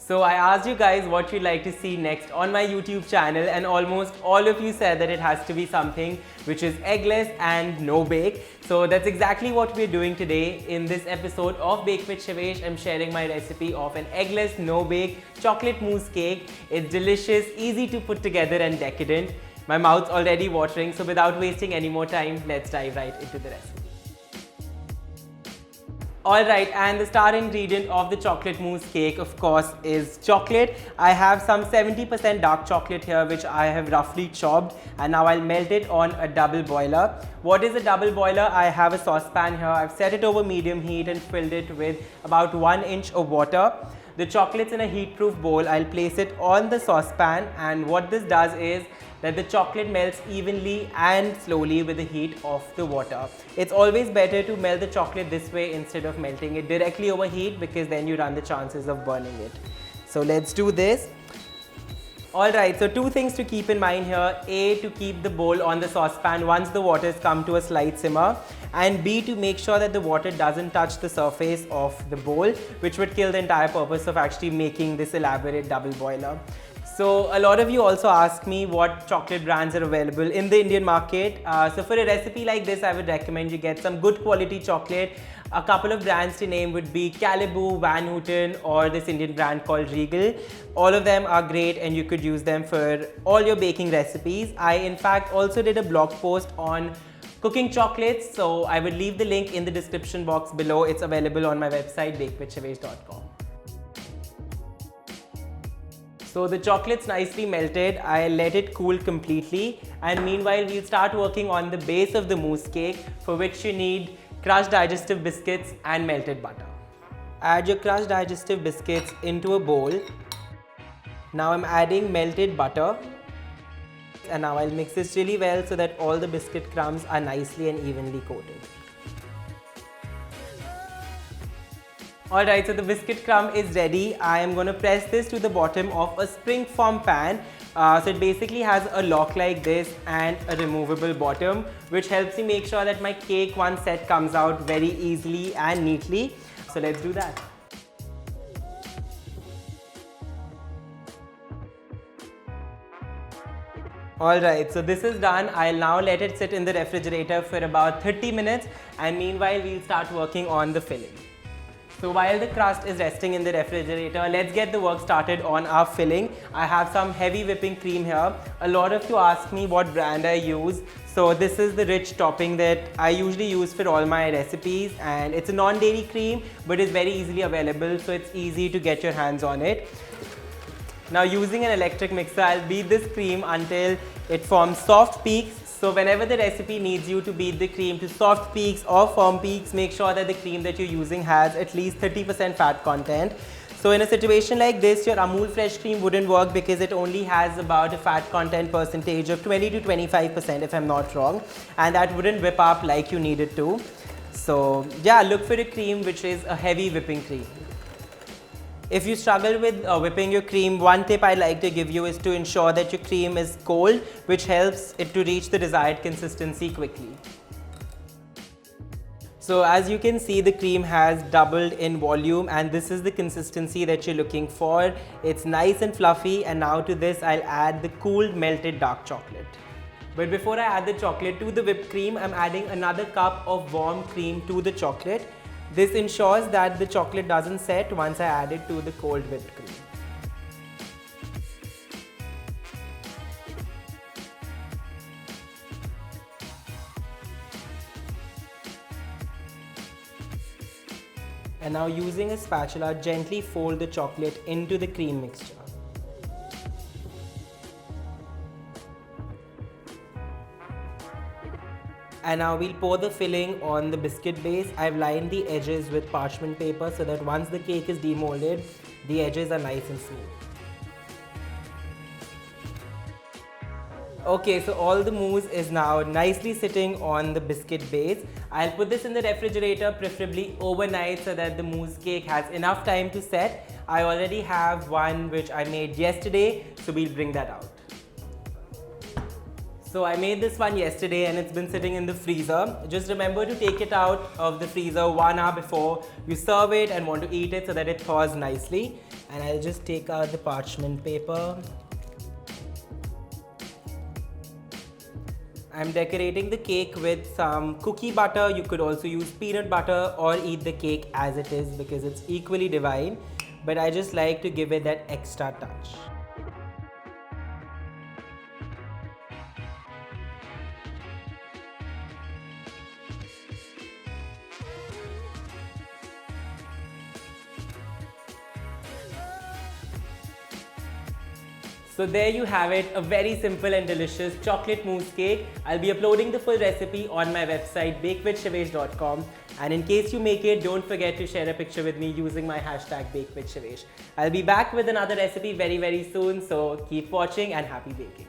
So I asked you guys what you'd like to see next on my YouTube channel, and almost all of you said that it has to be something which is eggless and no bake. So that's exactly what we're doing today. In this episode of Bake with Shivesh, I'm sharing my recipe of an eggless no bake chocolate mousse cake. It's delicious, easy to put together and decadent. My mouth's already watering, so without wasting any more time, let's dive right into the recipe. Alright, and the star ingredient of the chocolate mousse cake, of course, is chocolate. I have some 70% dark chocolate here, which I have roughly chopped, and now I'll melt it on a double boiler. What is a double boiler? I have a saucepan here. I've set it over medium heat and filled it with about 1 inch of water. The chocolate's in a heat-proof bowl. I'll place it on the saucepan, and what this does is that the chocolate melts evenly and slowly with the heat of the water. It's always better to melt the chocolate this way instead of melting it directly over heat, because then you run the chances of burning it. So let's do this. Alright, so two things to keep in mind here. A, to keep the bowl on the saucepan once the water has come to a slight simmer. And B, to make sure that the water doesn't touch the surface of the bowl, which would kill the entire purpose of actually making this elaborate double boiler. So a lot of you also ask me what chocolate brands are available in the Indian market. So for a recipe like this, I would recommend you get some good quality chocolate. A couple of brands to name would be Caribou, Van Houten, or this Indian brand called Regal. All of them are great and you could use them for all your baking recipes. I in fact also did a blog post on cooking chocolates, so I would leave the link in the description box below. It's available on my website bakewithshivesh.com. So the chocolate's nicely melted. I let it cool completely, and meanwhile we'll start working on the base of the mousse cake, for which you need crushed digestive biscuits and melted butter. Add your crushed digestive biscuits into a bowl. Now I'm adding melted butter, and now I'll mix this really well so that all the biscuit crumbs are nicely and evenly coated. Alright, so the biscuit crumb is ready. I am going to press this to the bottom of a spring form pan. So it basically has a lock like this and a removable bottom, which helps me make sure that my cake once set comes out very easily and neatly. So let's do that. Alright, so this is done. I'll now let it sit in the refrigerator for about 30 minutes, and meanwhile we'll start working on the filling. So while the crust is resting in the refrigerator, let's get the work started on our filling. I have some heavy whipping cream here. A lot of you ask me what brand I use. So this is the rich topping that I usually use for all my recipes, and it's a non-dairy cream but is very easily available, so it's easy to get your hands on it. Now using an electric mixer, I'll beat this cream until it forms soft peaks. So whenever the recipe needs you to beat the cream to soft peaks or firm peaks, make sure that the cream that you're using has at least 30% fat content. So in a situation like this, your Amul fresh cream wouldn't work, because it only has about a fat content percentage of 20 to 25% if I'm not wrong, and that wouldn't whip up like you need it to. So yeah, look for a cream which is a heavy whipping cream. If you struggle with whipping your cream, one tip I like to give you is to ensure that your cream is cold, which helps it to reach the desired consistency quickly. So as you can see, the cream has doubled in volume, and this is the consistency that you're looking for. It's nice and fluffy, and now to this I'll add the cooled melted dark chocolate. But before I add the chocolate to the whipped cream, I'm adding another cup of warm cream to the chocolate. This ensures that the chocolate doesn't set once I add it to the cold whipped cream. And now using a spatula, gently fold the chocolate into the cream mixture. And now we'll pour the filling on the biscuit base. I've lined the edges with parchment paper so that once the cake is demolded, the edges are nice and smooth. Okay, so all the mousse is now nicely sitting on the biscuit base. I'll put this in the refrigerator, preferably overnight, so that the mousse cake has enough time to set. I already have one which I made yesterday, so we'll bring that out. So I made this one yesterday and it's been sitting in the freezer. Just remember to take it out of the freezer 1 hour before you serve it and want to eat it so that it thaws nicely. and I'll just take out the parchment paper. I'm decorating the cake with some cookie butter. You could also use peanut butter or eat the cake as it is because it's equally divine. But I just like to give it that extra touch. So there you have it, a very simple and delicious chocolate mousse cake. I'll be uploading the full recipe on my website bakewithshivesh.com, and in case you make it, don't forget to share a picture with me using my hashtag bakewithshivesh. I'll be back with another recipe very soon, so keep watching and happy baking.